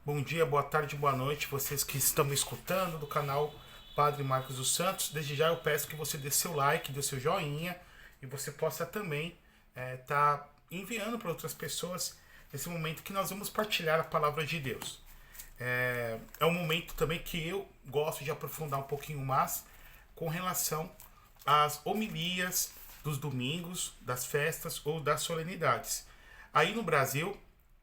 Bom dia, boa tarde, boa noite, vocês que estão me escutando do canal Padre Marcos dos Santos. Desde já eu peço que você dê seu like, dê seu joinha e você possa também estar enviando para outras pessoas nesse momento que nós vamos partilhar a palavra de Deus. É um momento também que eu gosto de aprofundar um pouquinho mais com relação às homilias dos domingos, das festas ou das solenidades. Aí no Brasil,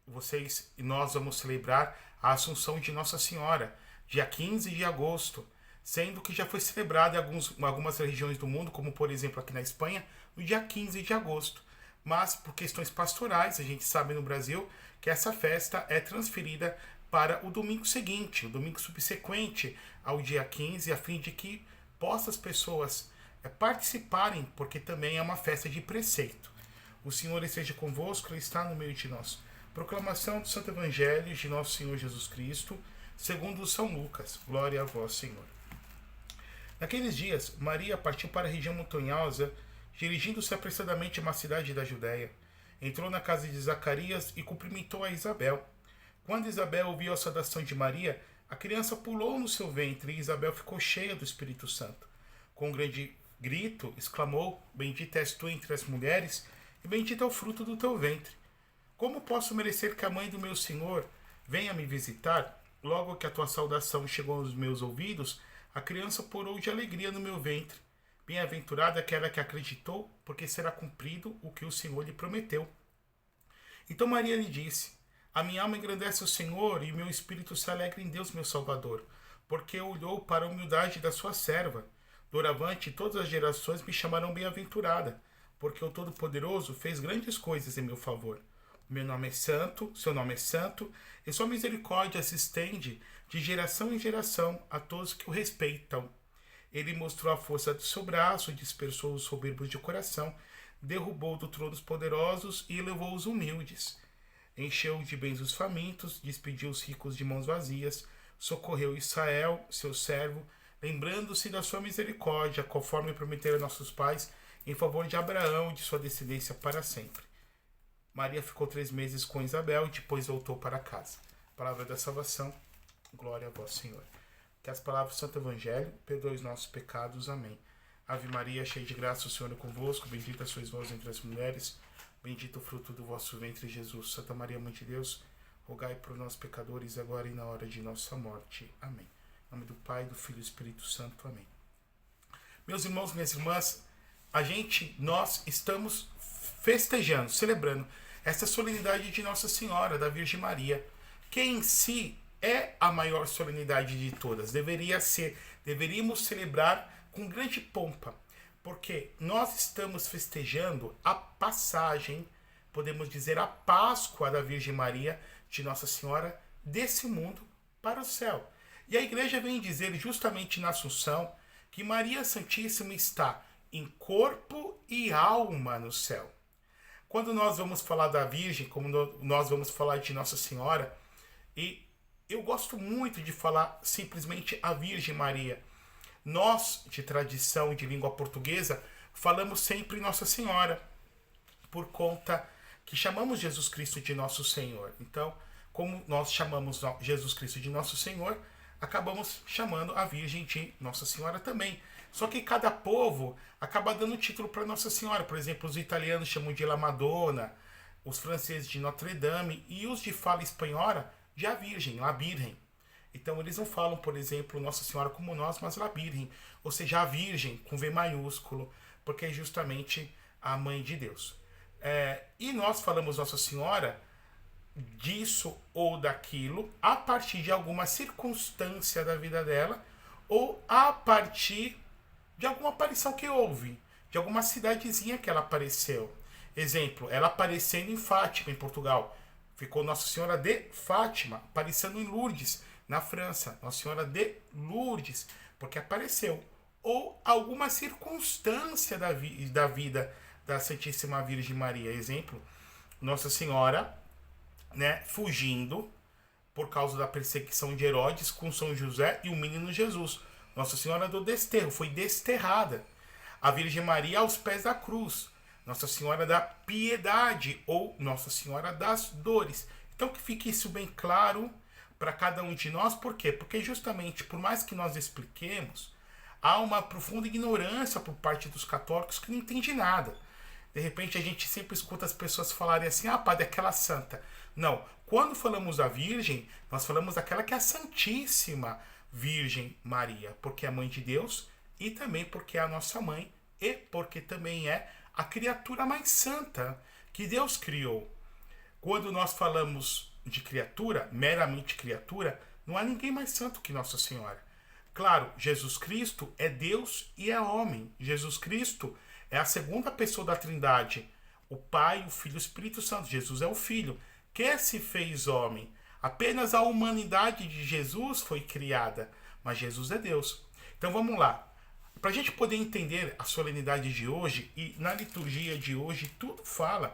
vocês e nós vamos celebrar a Assunção de Nossa Senhora, dia 15 de agosto, sendo que já foi celebrada em algumas regiões do mundo, como por exemplo aqui na Espanha, no dia 15 de agosto. Mas por questões pastorais, a gente sabe no Brasil que essa festa é transferida para o domingo seguinte, o domingo subsequente ao dia 15, a fim de que possam as pessoas participarem, porque também é uma festa de preceito. O Senhor esteja convosco, Ele está no meio de nós. Proclamação do Santo Evangelho de Nosso Senhor Jesus Cristo, segundo São Lucas. Glória a vós, Senhor. Naqueles dias, Maria partiu para a região montanhosa, dirigindo-se apressadamente a uma cidade da Judéia. Entrou na casa de Zacarias e cumprimentou a Isabel. Quando Isabel ouviu a saudação de Maria, a criança pulou no seu ventre e Isabel ficou cheia do Espírito Santo. Com um grande grito, exclamou: Bendita és tu entre as mulheres, e bendito é o fruto do teu ventre. Como posso merecer que a mãe do meu Senhor venha me visitar? Logo que a tua saudação chegou aos meus ouvidos, a criança pulou de alegria no meu ventre. Bem-aventurada aquela que acreditou, porque será cumprido o que o Senhor lhe prometeu. Então Maria lhe disse: A minha alma engrandece o Senhor, e o meu espírito se alegra em Deus, meu Salvador, porque olhou para a humildade da sua serva. Doravante, todas as gerações me chamarão bem-aventurada, porque o Todo-Poderoso fez grandes coisas em meu favor. Meu nome é santo, seu nome é santo, e sua misericórdia se estende de geração em geração a todos que o respeitam. Ele mostrou a força do seu braço, dispersou os soberbos de coração, derrubou do trono os poderosos e elevou os humildes. Encheu de bens os famintos, despediu os ricos de mãos vazias, socorreu Israel, seu servo, lembrando-se da sua misericórdia, conforme prometeram nossos pais, em favor de Abraão e de sua descendência para sempre. Maria ficou 3 meses com Isabel e depois voltou para casa. Palavra da salvação, glória a vós, Senhor. Que as palavras do Santo Evangelho perdoem os nossos pecados. Amém. Ave Maria, cheia de graça, o Senhor é convosco. Bendita sois vós entre as mulheres. Bendito o fruto do vosso ventre, Jesus. Santa Maria, Mãe de Deus, rogai por nós, pecadores, agora e na hora de nossa morte. Amém. Em nome do Pai, do Filho e do Espírito Santo. Amém. Meus irmãos, minhas irmãs, nós estamos festejando, celebrando essa solenidade de Nossa Senhora, da Virgem Maria, que em si é a maior solenidade de todas. Deveríamos celebrar com grande pompa, porque nós estamos festejando a passagem, podemos dizer, a Páscoa da Virgem Maria, de Nossa Senhora, desse mundo para o céu. E a igreja vem dizer justamente na Assunção que Maria Santíssima está em corpo e alma no céu. Quando nós vamos falar da Virgem, como nós vamos falar de Nossa Senhora, e eu gosto muito de falar simplesmente a Virgem Maria. Nós, de tradição de língua portuguesa, falamos sempre Nossa Senhora, por conta que chamamos Jesus Cristo de Nosso Senhor. Então, como nós chamamos Jesus Cristo de Nosso Senhor, acabamos chamando a Virgem de Nossa Senhora também. Só que cada povo acaba dando título para Nossa Senhora. Por exemplo, os italianos chamam de La Madonna, os franceses de Notre Dame e os de fala espanhola de a Virgem, La Virgen. Então eles não falam, por exemplo, Nossa Senhora como nós, mas La Virgen, ou seja, a Virgem com V maiúsculo, porque é justamente a Mãe de Deus. E nós falamos Nossa Senhora disso ou daquilo a partir de alguma circunstância da vida dela ou a partir de alguma aparição que houve, de alguma cidadezinha que ela apareceu. Exemplo, ela aparecendo em Fátima, em Portugal. Ficou Nossa Senhora de Fátima, aparecendo em Lourdes, na França. Nossa Senhora de Lourdes, porque apareceu. Ou alguma circunstância da vida da Santíssima Virgem Maria. Exemplo, Nossa Senhora, fugindo por causa da perseguição de Herodes com São José e o menino Jesus. Nossa Senhora do Desterro, foi desterrada. A Virgem Maria aos pés da cruz. Nossa Senhora da Piedade ou Nossa Senhora das Dores. Então que fique isso bem claro para cada um de nós. Por quê? Porque justamente, por mais que nós expliquemos, há uma profunda ignorância por parte dos católicos que não entende nada. De repente a gente sempre escuta as pessoas falarem assim, ah, padre, aquela santa. Não, quando falamos da Virgem, nós falamos daquela que é a Santíssima Virgem Maria, porque é a mãe de Deus e também porque é a nossa mãe e porque também é a criatura mais santa que Deus criou. Quando nós falamos de criatura, meramente criatura, não há ninguém mais santo que Nossa Senhora. Claro, Jesus Cristo é Deus e é homem. Jesus Cristo é a segunda pessoa da Trindade. O Pai, o Filho e o Espírito Santo. Jesus é o Filho, que se fez homem. Apenas a humanidade de Jesus foi criada, mas Jesus é Deus. Então vamos lá. Para a gente poder entender a solenidade de hoje, e na liturgia de hoje tudo fala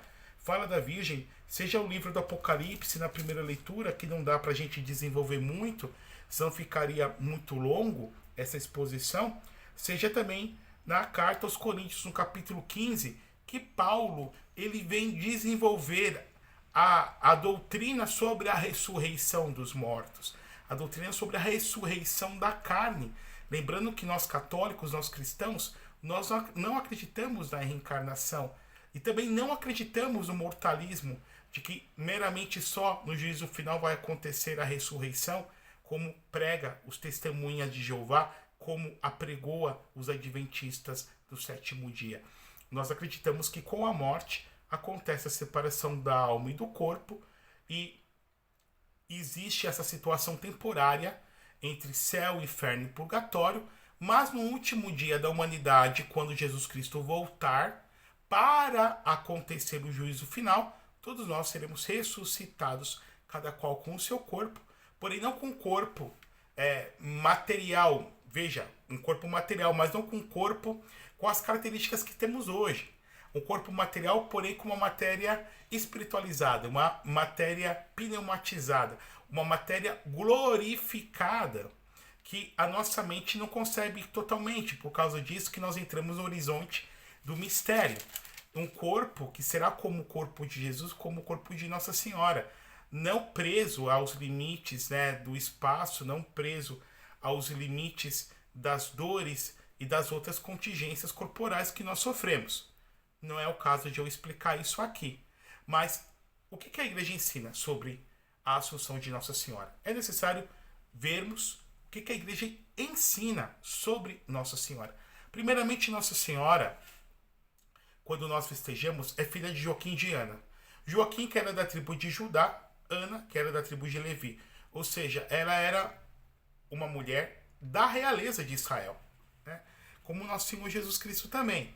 da Virgem, seja o livro do Apocalipse na primeira leitura, que não dá para a gente desenvolver muito, senão ficaria muito longo essa exposição, seja também na carta aos Coríntios, no capítulo 15, que Paulo ele vem desenvolver a doutrina sobre a ressurreição dos mortos, a doutrina sobre a ressurreição da carne. Lembrando que nós católicos, nós cristãos, nós não acreditamos na reencarnação e também não acreditamos no mortalismo, de que meramente só no juízo final vai acontecer a ressurreição, como prega os testemunhas de Jeová, como apregoa os adventistas do sétimo dia. Nós acreditamos que com a morte acontece a separação da alma e do corpo e existe essa situação temporária entre céu, inferno e purgatório, mas no último dia da humanidade, quando Jesus Cristo voltar para acontecer o juízo final, todos nós seremos ressuscitados, cada qual com o seu corpo, porém não com corpo material, veja, um corpo material, mas não com um corpo com as características que temos hoje. Um corpo material, porém com uma matéria espiritualizada, uma matéria pneumatizada, uma matéria glorificada, que a nossa mente não concebe totalmente, por causa disso que nós entramos no horizonte do mistério. Um corpo que será como o corpo de Jesus, como o corpo de Nossa Senhora, não preso aos limites, do espaço, não preso aos limites das dores e das outras contingências corporais que nós sofremos. Não é o caso de eu explicar isso aqui. Mas o que a igreja ensina sobre a Assunção de Nossa Senhora? É necessário vermos o que a igreja ensina sobre Nossa Senhora. Primeiramente, Nossa Senhora, quando nós festejamos, é filha de Joaquim e de Ana. Joaquim, que era da tribo de Judá, Ana, que era da tribo de Levi. Ou seja, ela era uma mulher da realeza de Israel, como nosso Senhor Jesus Cristo também.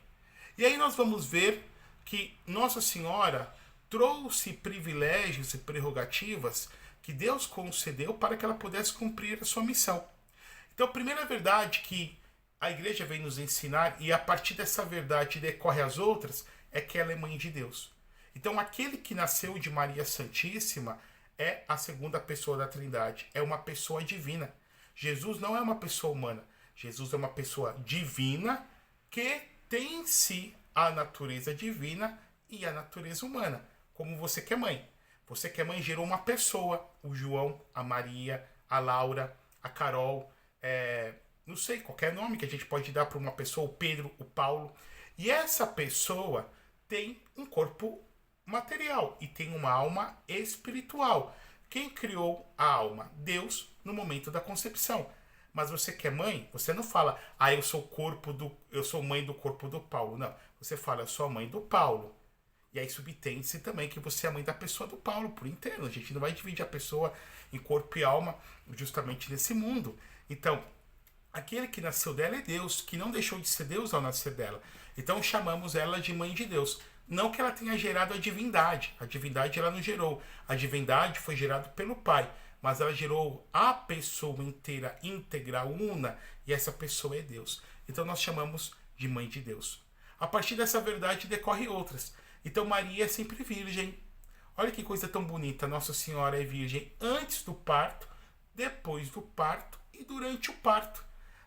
E aí nós vamos ver que Nossa Senhora trouxe privilégios e prerrogativas que Deus concedeu para que ela pudesse cumprir a sua missão. Então, a primeira verdade que a igreja vem nos ensinar, e a partir dessa verdade decorre as outras, é que ela é mãe de Deus. Então, aquele que nasceu de Maria Santíssima é a segunda pessoa da Trindade, é uma pessoa divina. Jesus não é uma pessoa humana, Jesus é uma pessoa divina que tem em si a natureza divina e a natureza humana, como você que é mãe. Você que é mãe gerou uma pessoa, o João, a Maria, a Laura, a Carol, não sei, qualquer nome que a gente pode dar para uma pessoa, o Pedro, o Paulo. E essa pessoa tem um corpo material e tem uma alma espiritual. Quem criou a alma? Deus, no momento da concepção. Mas você que é mãe, você não fala, eu sou mãe do corpo do Paulo. Não, você fala, eu sou a mãe do Paulo. E aí subtende-se também que você é a mãe da pessoa do Paulo por inteiro. A gente não vai dividir a pessoa em corpo e alma justamente nesse mundo. Então, aquele que nasceu dela é Deus, que não deixou de ser Deus ao nascer dela. Então chamamos ela de mãe de Deus. Não que ela tenha gerado a divindade ela não gerou. A divindade foi gerada pelo Pai, mas ela gerou a pessoa inteira, íntegra, una, e essa pessoa é Deus. Então nós chamamos de mãe de Deus. A partir dessa verdade decorre outras. Então Maria é sempre virgem. Olha que coisa tão bonita. Nossa Senhora é virgem antes do parto, depois do parto e durante o parto.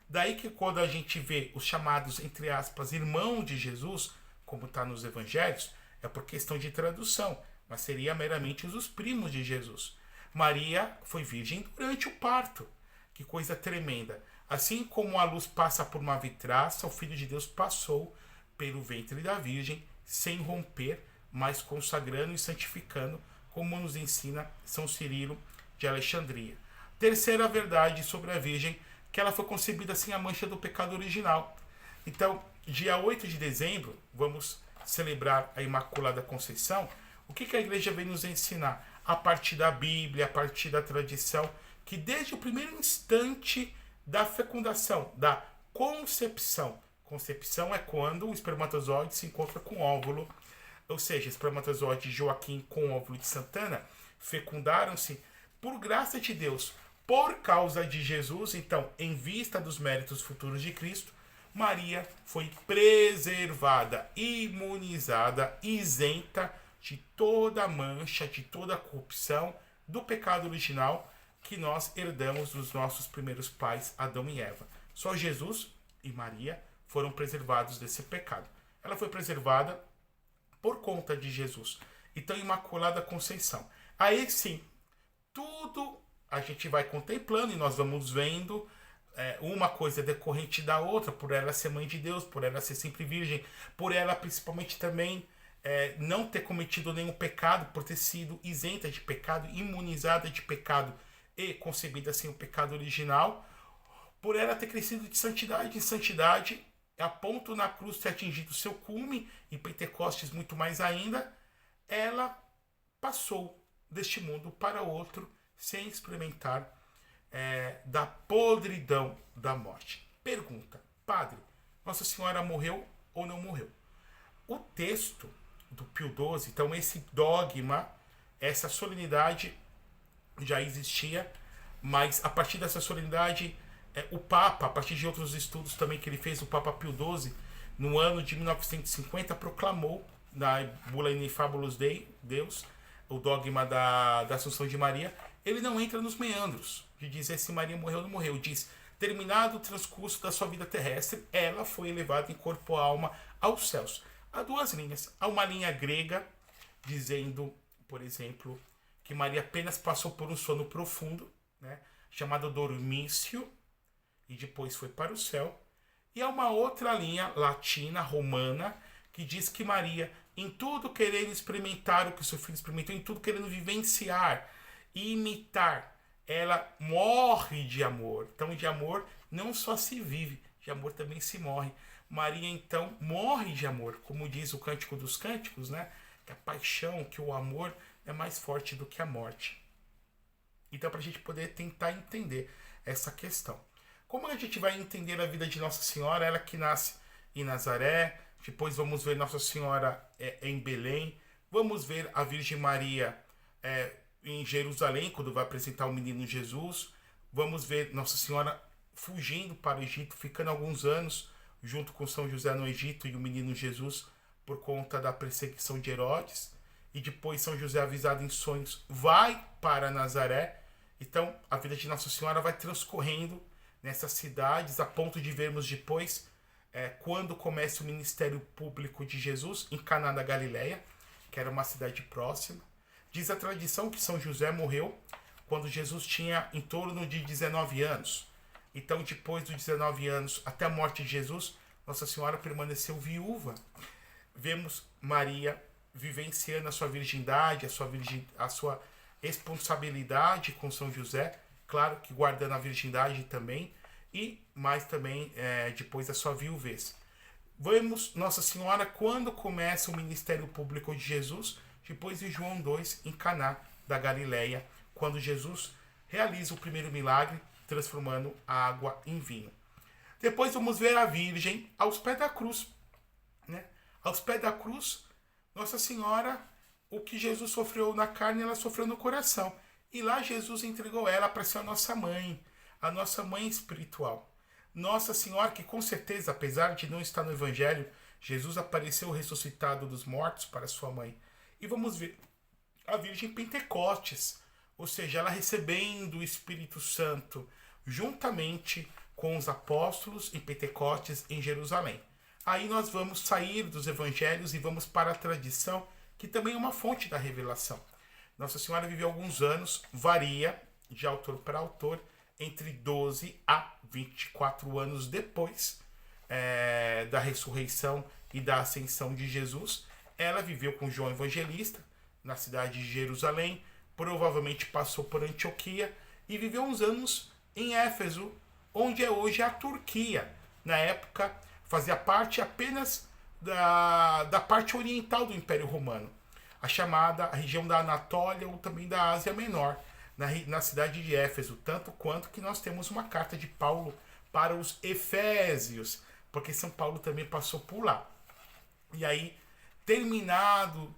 Daí que quando a gente vê os chamados, entre aspas, irmãos de Jesus, como está nos evangelhos, é por questão de tradução, mas seria meramente os primos de Jesus. Maria foi virgem durante o parto. Que coisa tremenda. Assim como a luz passa por uma vitraça, o Filho de Deus passou pelo ventre da Virgem, sem romper, mas consagrando e santificando, como nos ensina São Cirilo de Alexandria. Terceira verdade sobre a Virgem, que ela foi concebida sem a mancha do pecado original. Então, dia 8 de dezembro, vamos celebrar a Imaculada Conceição. O que a igreja vem nos ensinar? A partir da Bíblia, a partir da tradição, que desde o primeiro instante da fecundação, da concepção. Concepção é quando o espermatozoide se encontra com o óvulo, ou seja, espermatozoide de Joaquim com o óvulo de Santana, fecundaram-se por graça de Deus, por causa de Jesus. Então, em vista dos méritos futuros de Cristo, Maria foi preservada, imunizada, isenta de toda mancha, de toda corrupção do pecado original que nós herdamos dos nossos primeiros pais, Adão e Eva. Só Jesus e Maria foram preservados desse pecado. Ela foi preservada por conta de Jesus. Então, Imaculada Conceição. Aí sim, tudo a gente vai contemplando e nós vamos vendo uma coisa decorrente da outra, por ela ser mãe de Deus, por ela ser sempre virgem, por ela principalmente também não ter cometido nenhum pecado, por ter sido isenta de pecado, imunizada de pecado e concebida sem o pecado original, por ela ter crescido de santidade em santidade, a ponto na cruz ter atingido seu cume, em Pentecostes muito mais ainda, ela passou deste mundo para outro sem experimentar da podridão da morte. Pergunta, padre, Nossa Senhora morreu ou não morreu? O texto do Pio XII, então esse dogma, essa solenidade já existia, mas a partir dessa solenidade, o Papa, a partir de outros estudos também que ele fez, o Papa Pio XII, no ano de 1950, proclamou na Bula Inefabulus Dei, Deus, o dogma da Assunção de Maria. Ele não entra nos meandros de dizer se Maria morreu ou não morreu. Diz, terminado o transcurso da sua vida terrestre, ela foi elevada em corpo e alma aos céus. Há duas linhas. Há uma linha grega dizendo, por exemplo, que Maria apenas passou por um sono profundo, né, chamado dormício, e depois foi para o céu. E há uma outra linha latina, romana, que diz que Maria, em tudo querendo experimentar o que seu filho experimentou, em tudo querendo vivenciar e imitar, ela morre de amor. Então, de amor não só se vive, de amor também se morre. Maria, então, morre de amor, como diz o Cântico dos Cânticos, né? Que a paixão, que o amor é mais forte do que a morte. Então, para a gente poder tentar entender essa questão. Como a gente vai entender a vida de Nossa Senhora, ela que nasce em Nazaré, depois vamos ver Nossa Senhora em Belém, vamos ver a Virgem Maria em Jerusalém, quando vai apresentar o menino Jesus, vamos ver Nossa Senhora fugindo para o Egito, ficando alguns anos junto com São José no Egito e o menino Jesus por conta da perseguição de Herodes, e depois São José, avisado em sonhos, vai para Nazaré. Então a vida de Nossa Senhora vai transcorrendo nessas cidades, a ponto de vermos depois, quando começa o ministério público de Jesus, em Caná da Galileia, que era uma cidade próxima. Diz a tradição que São José morreu quando Jesus tinha em torno de 19 anos. Então, depois dos 19 anos, até a morte de Jesus, Nossa Senhora permaneceu viúva. Vemos Maria vivenciando a sua virgindade, a sua responsabilidade com São José, claro que guardando a virgindade também, e mais também depois a sua viuvez. Vemos Nossa Senhora quando começa o ministério público de Jesus, depois de João 2, em Caná da Galileia, quando Jesus realiza o primeiro milagre, transformando a água em vinho. Depois vamos ver a Virgem aos pés da cruz. Né? Aos pés da cruz, Nossa Senhora, o que Jesus sofreu na carne, ela sofreu no coração. E lá Jesus entregou ela para ser a nossa mãe espiritual. Nossa Senhora, que com certeza, apesar de não estar no Evangelho, Jesus apareceu ressuscitado dos mortos para sua mãe. E vamos ver a Virgem Pentecostes, ou seja, ela recebendo o Espírito Santo juntamente com os apóstolos em Pentecostes em Jerusalém. Aí nós vamos sair dos evangelhos e vamos para a tradição, que também é uma fonte da revelação. Nossa Senhora viveu alguns anos, varia de autor para autor, entre 12 a 24 anos depois da ressurreição e da ascensão de Jesus. Ela viveu com João Evangelista na cidade de Jerusalém, provavelmente passou por Antioquia e viveu uns anos em Éfeso, onde é hoje a Turquia. Na época, fazia parte apenas da parte oriental do Império Romano, a região da Anatólia ou também da Ásia Menor, na cidade de Éfeso, tanto quanto que nós temos uma carta de Paulo para os Efésios, porque São Paulo também passou por lá. E aí,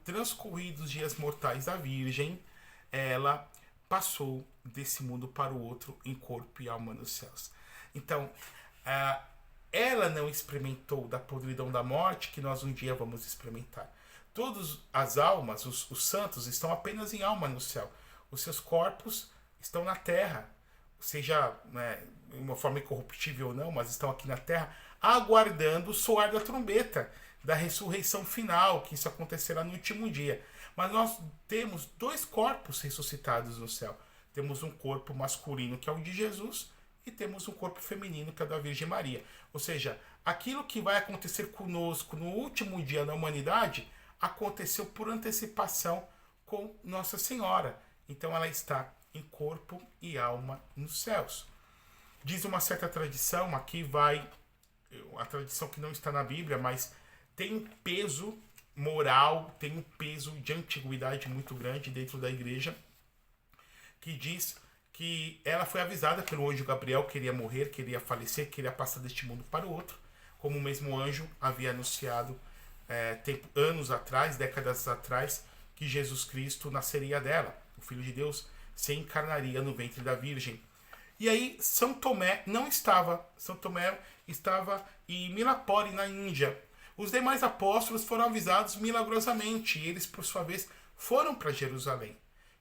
transcorridos os dias mortais da Virgem, ela passou desse mundo para o outro em corpo e alma nos céus. Então, ela não experimentou da podridão da morte que nós um dia vamos experimentar. Todas as almas, os santos, estão apenas em alma no céu. Os seus corpos estão na terra, seja de uma forma incorruptível ou não, mas estão aqui na terra, aguardando o soar da trombeta, da ressurreição final, que isso acontecerá no último dia. Mas nós temos 2 corpos ressuscitados no céu. Temos um corpo masculino, que é o de Jesus, e temos um corpo feminino, que é da Virgem Maria. Ou seja, aquilo que vai acontecer conosco no último dia da humanidade aconteceu por antecipação com Nossa Senhora. Então ela está em corpo e alma nos céus. Diz uma certa tradição, aqui vai a tradição que não está na Bíblia, mas tem um peso moral, tem um peso de antiguidade muito grande dentro da igreja, que diz que ela foi avisada pelo anjo Gabriel que iria morrer, que iria falecer, que iria passar deste mundo para o outro, como o mesmo anjo havia anunciado anos atrás, décadas atrás, que Jesus Cristo nasceria dela, o Filho de Deus se encarnaria no ventre da Virgem. E aí São Tomé não estava. São Tomé estava em Milapore, na Índia. Os demais apóstolos foram avisados milagrosamente e eles, por sua vez, foram para Jerusalém.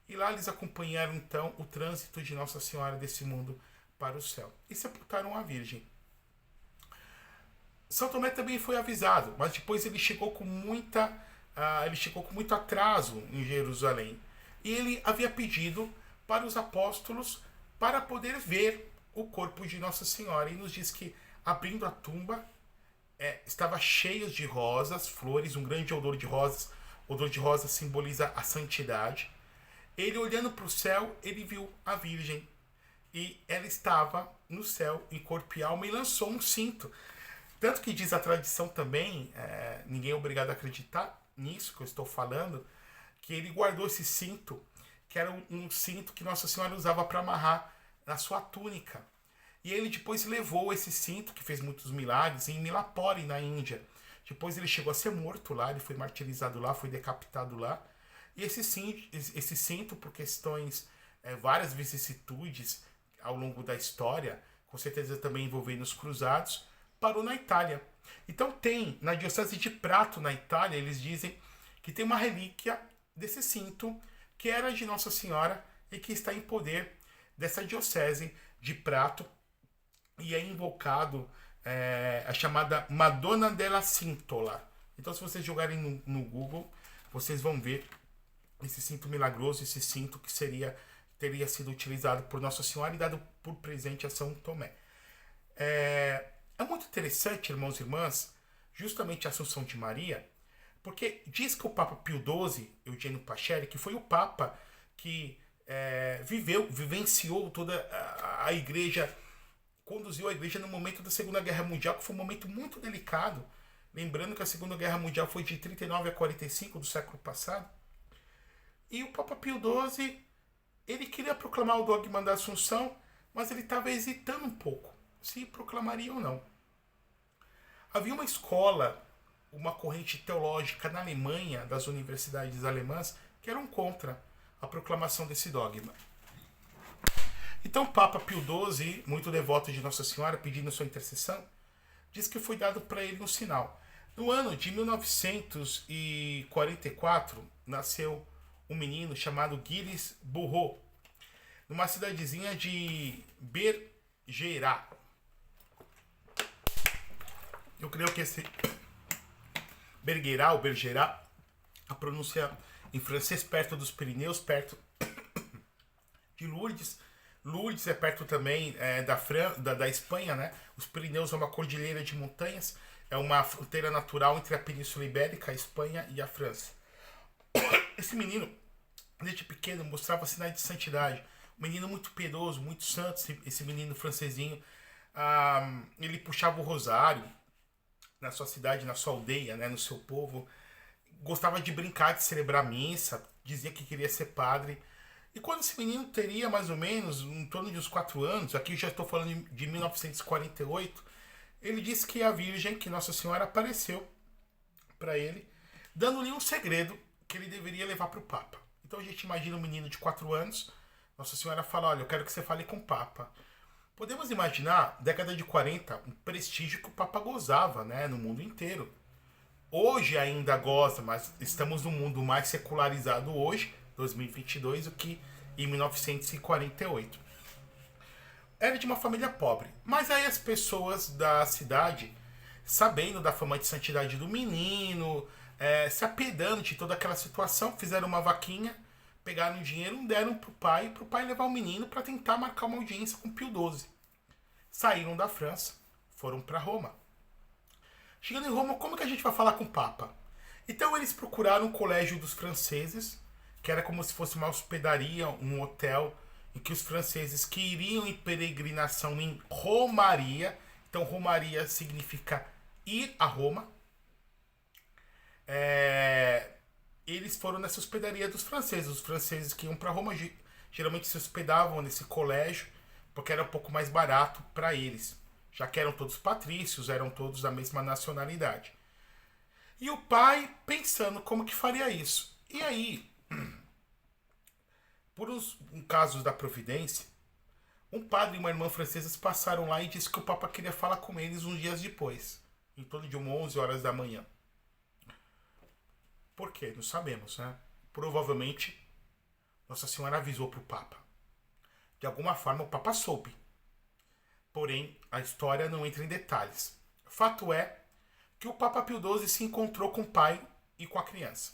E lá eles acompanharam então o trânsito de Nossa Senhora desse mundo para o céu e sepultaram a Virgem. São Tomé também foi avisado, mas depois ele chegou com muito atraso em Jerusalém. E ele havia pedido para os apóstolos para poder ver o corpo de Nossa Senhora. E nos diz que, abrindo a tumba, estava cheio de rosas, flores, um grande odor de rosas. O odor de rosas simboliza a santidade. Ele, olhando para o céu, ele viu a Virgem. E ela estava no céu, em corpo e alma, e lançou um cinto. Tanto que diz a tradição também, ninguém é obrigado a acreditar nisso que eu estou falando, que ele guardou esse cinto, que era um cinto que Nossa Senhora usava para amarrar na sua túnica. E ele depois levou esse cinto, que fez muitos milagres, em Milapore, na Índia. Depois ele chegou a ser morto lá, ele foi martirizado lá, foi decapitado lá. E esse cinto, por questões, várias vicissitudes ao longo da história, com certeza também envolvendo os cruzados, parou na Itália. Então tem, na Diocese de Prato, na Itália, eles dizem que tem uma relíquia desse cinto, que era de Nossa Senhora e que está em poder dessa Diocese de Prato, e é invocado a chamada Madonna della Cintola. Então, se vocês jogarem no Google, vocês vão ver esse cinto milagroso, esse cinto que teria sido utilizado por Nossa Senhora e dado por presente a São Tomé. É muito interessante, irmãos e irmãs, justamente a Assunção de Maria, porque diz que o Papa Pio XII, Eugênio Pacelli, que foi o Papa que vivenciou toda a Igreja, conduziu a Igreja no momento da Segunda Guerra Mundial, que foi um momento muito delicado. Lembrando que a Segunda Guerra Mundial foi de 39 a 45 do século passado. E o Papa Pio XII, ele queria proclamar o dogma da Assunção, mas ele estava hesitando um pouco se proclamaria ou não. Havia uma escola, uma corrente teológica na Alemanha, das universidades alemãs, que eram contra a proclamação desse dogma. Então o Papa Pio XII, muito devoto de Nossa Senhora, pedindo sua intercessão, diz que foi dado para ele um sinal. No ano de 1944, nasceu um menino chamado Gilles Bourreau, numa cidadezinha de Bergerac. Eu creio que esse Bergerac, a pronúncia em francês, perto dos Pirineus, perto de Lourdes. Lourdes é perto também da Espanha, né? Os Pirineus é uma cordilheira de montanhas, é uma fronteira natural entre a Península Ibérica, a Espanha e a França. Esse menino, desde pequeno, mostrava sinais de santidade. Um menino muito piedoso, muito santo, esse menino francesinho. Ele puxava o rosário na sua cidade, na sua aldeia, né, no seu povo. Gostava de brincar, de celebrar missa, dizia que queria ser padre. E quando esse menino teria mais ou menos em torno de uns 4 anos, aqui eu já estou falando de 1948, ele disse que a Virgem, que Nossa Senhora, apareceu para ele, dando-lhe um segredo que ele deveria levar para o Papa. Então a gente imagina um menino de 4 anos, Nossa Senhora fala, olha, eu quero que você fale com o Papa. Podemos imaginar, década de 40, um prestígio que o Papa gozava, né, no mundo inteiro. Hoje ainda goza, mas estamos num mundo mais secularizado hoje, 2022, do que em 1948. Era de uma família pobre, mas aí as pessoas da cidade, sabendo da fama de santidade do menino, se apedando de toda aquela situação, fizeram uma vaquinha, pegaram o dinheiro, deram para o pai levar o menino para tentar marcar uma audiência com Pio XII. Saíram da França, foram para Roma. Chegando em Roma, como que a gente vai falar com o Papa? Então eles procuraram o colégio dos franceses, que era como se fosse uma hospedaria, um hotel, em que os franceses que iriam em peregrinação em Romaria, então Romaria significa ir a Roma, eles foram nessa hospedaria dos franceses. Os franceses que iam para Roma geralmente se hospedavam nesse colégio, porque era um pouco mais barato para eles, já que eram todos patrícios, eram todos da mesma nacionalidade. E o pai pensando como que faria isso. E aí, por um caso da providência, um padre e uma irmã francesas passaram lá e disse que o Papa queria falar com eles uns dias depois, em torno de 11 horas da manhã. Por quê? Não sabemos, né? Provavelmente, Nossa Senhora avisou para o Papa. De alguma forma, o Papa soube. Porém, a história não entra em detalhes. Fato é que o Papa Pio XII se encontrou com o pai e com a criança.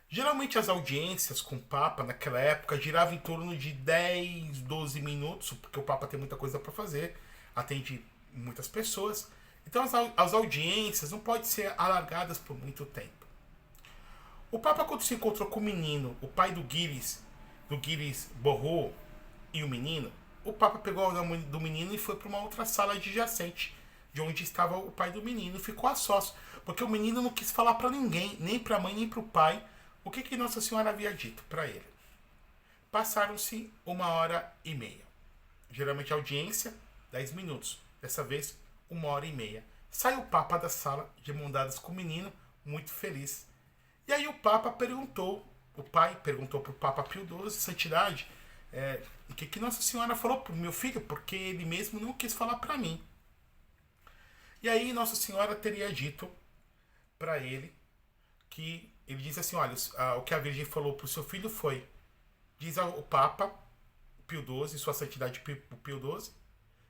Geralmente as audiências com o Papa naquela época giravam em torno de 10, 12 minutos, porque o Papa tem muita coisa para fazer, atende muitas pessoas. Então as audiências não podem ser alargadas por muito tempo. O Papa, quando se encontrou com o menino, o pai do Gilles Borro e o menino, o Papa pegou o nome do menino e foi para uma outra sala adjacente, de onde estava o pai do menino, e ficou a sós, porque o menino não quis falar para ninguém, nem para a mãe, nem para o pai, o que Nossa Senhora havia dito para ele. Passaram-se 1h30. Geralmente a audiência, 10 minutos. Dessa vez, 1h30. Sai o Papa da sala, de mão dadas com o menino, muito feliz. E aí o Papa perguntou, o pai perguntou para o Papa Pio XII, santidade, o que Nossa Senhora falou para o meu filho, porque ele mesmo não quis falar para mim. E aí Nossa Senhora teria dito para ele que ele diz assim, olha, o que a Virgem falou para o seu filho foi, diz ao Papa Pio XII, sua santidade Pio XII,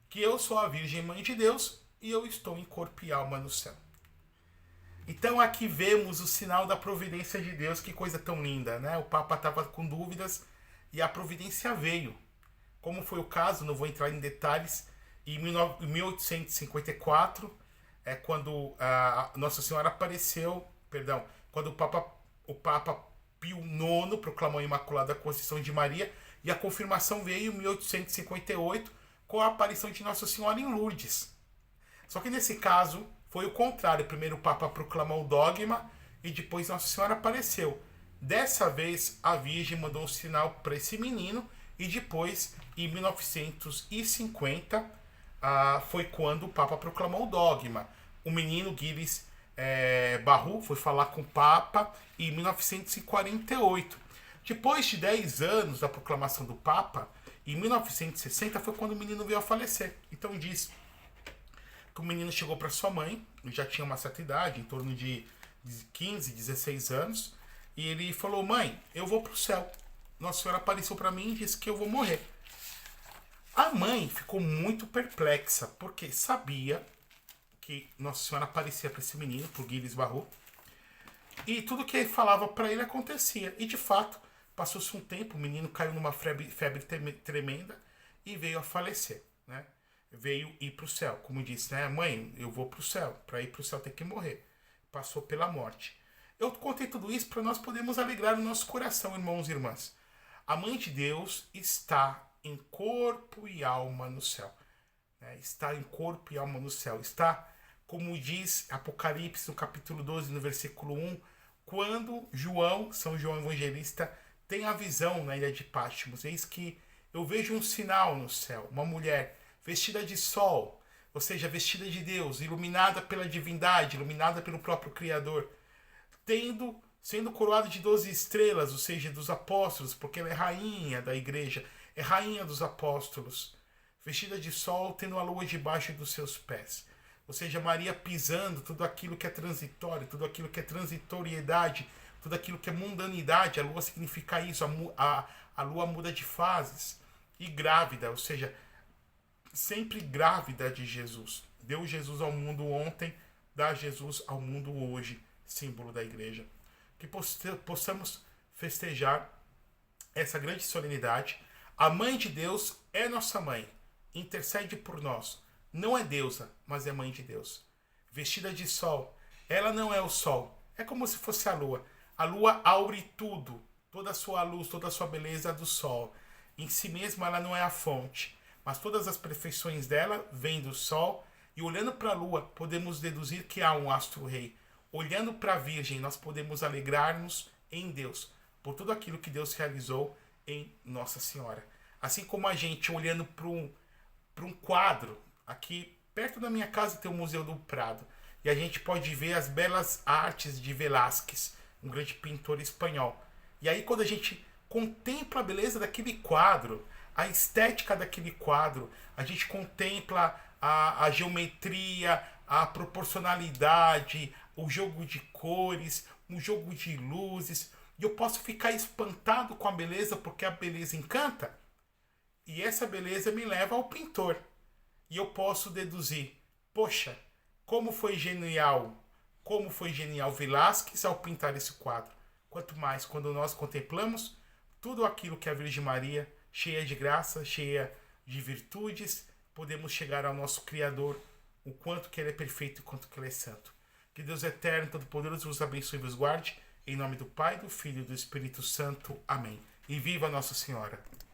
que eu sou a Virgem Mãe de Deus e eu estou em corpo e alma no céu. Então aqui vemos o sinal da providência de Deus, que coisa tão linda, né? O Papa estava com dúvidas e a providência veio. Como foi o caso, não vou entrar em detalhes, em 1854, quando a Nossa Senhora apareceu, quando o Papa Pio IX proclamou a Imaculada Conceição de Maria, e a confirmação veio em 1858 com a aparição de Nossa Senhora em Lourdes. Só que nesse caso foi o contrário. Primeiro o Papa proclamou o dogma e depois Nossa Senhora apareceu. Dessa vez a Virgem mandou um sinal para esse menino e depois, em 1950, foi quando o Papa proclamou o dogma. O menino Gilles Borro foi falar com o Papa em 1948. Depois de 10 anos da proclamação do Papa, em 1960 foi quando o menino veio a falecer. Então diz que o menino chegou para sua mãe, já tinha uma certa idade, em torno de 15, 16 anos, e ele falou, mãe, eu vou para o céu. Nossa Senhora apareceu para mim e disse que eu vou morrer. A mãe ficou muito perplexa, porque sabia que Nossa Senhora aparecia para esse menino, para o Gilles Borro, E tudo que ele falava para ele acontecia. E de fato, passou-se um tempo, o menino caiu numa febre tremenda e veio a falecer, né? Veio ir para o céu. Como disse, né? Mãe, eu vou para o céu. Para ir para o céu tem que morrer. Passou pela morte. Eu contei tudo isso para nós podermos alegrar o nosso coração, irmãos e irmãs. A Mãe de Deus está em corpo e alma no céu. Né? Está em corpo e alma no céu. Está, como diz Apocalipse, no capítulo 12, no versículo 1, quando São João Evangelista, tem a visão na ilha de Patmos. Eis que eu vejo um sinal no céu, uma mulher vestida de sol, ou seja, vestida de Deus, iluminada pela divindade, iluminada pelo próprio Criador, sendo coroada de 12 estrelas, ou seja, dos apóstolos, porque ela é rainha da igreja, é rainha dos apóstolos, vestida de sol, tendo a lua debaixo dos seus pés. Ou seja, Maria pisando tudo aquilo que é transitório, tudo aquilo que é transitoriedade, tudo aquilo que é mundanidade. A lua significa isso, a lua muda de fases. E grávida, ou seja, sempre grávida de Jesus. Deu Jesus ao mundo ontem, dá Jesus ao mundo hoje, símbolo da igreja. Que possamos festejar essa grande solenidade. A Mãe de Deus é nossa mãe, intercede por nós. Não é deusa, mas é Mãe de Deus. Vestida de sol, ela não é o sol, é como se fosse a lua. A lua aure tudo, toda a sua luz, toda a sua beleza do sol. Em si mesma ela não é a fonte, mas todas as perfeições dela vêm do sol. E olhando para a lua, podemos deduzir que há um astro-rei. Olhando para a Virgem, nós podemos alegrar-nos em Deus, por tudo aquilo que Deus realizou em Nossa Senhora. Assim como a gente olhando para um quadro, aqui perto da minha casa tem o Museu do Prado, e a gente pode ver as belas artes de Velázquez, um grande pintor espanhol. E aí quando a gente contempla a beleza daquele quadro, a estética daquele quadro, a gente contempla a geometria, a proporcionalidade, o jogo de cores, o jogo de luzes, e eu posso ficar espantado com a beleza, porque a beleza encanta, e essa beleza me leva ao pintor. E eu posso deduzir, poxa, como foi genial Velázquez ao pintar esse quadro. Quanto mais quando nós contemplamos tudo aquilo que a Virgem Maria, cheia de graça, cheia de virtudes, podemos chegar ao nosso Criador, o quanto que Ele é perfeito e o quanto que Ele é santo. Que Deus eterno, todo-poderoso, vos abençoe e vos guarde. Em nome do Pai, do Filho e do Espírito Santo. Amém. E viva Nossa Senhora!